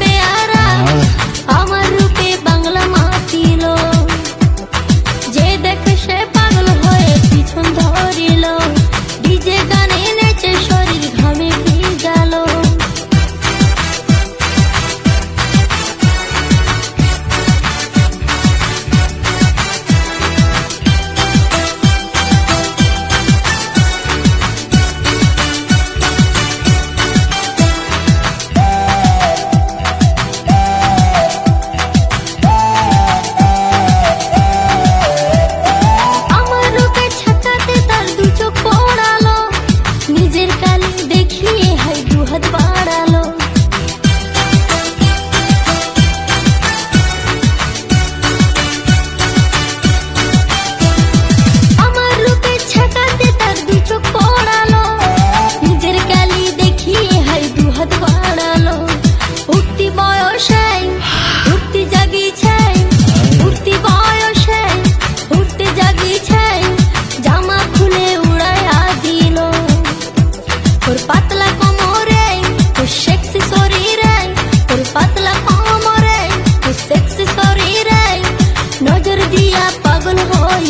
বেয়ারা আমার রূপে বাংলা মাতিল, যে দেখে সে পাগল হয়ে পিছন ধরিল, ডিজে গানে নেচে শরীর ঘামে ভিজাল। নিজের কালি দেখিয়ে হাই দুহাত বাড়ালো, আমার রূপে ছাকাতে তার দু চোখ পড়ালো, নিজের কালি দেখিয়ে হাই দুহাত বাড়ালো। উঠতি বয়সে উঠতি জাগিছে, উঠতি বয়সে উঠতে জাগিছে, জামা খুলে উড়াইয়া দিল। তোর পাতলা কোমরে তোর সেক্সি শরীরে, তোর পাতলা কোমরে তোর সেক্সি শরীরে, নজর দিয়া পাগল হই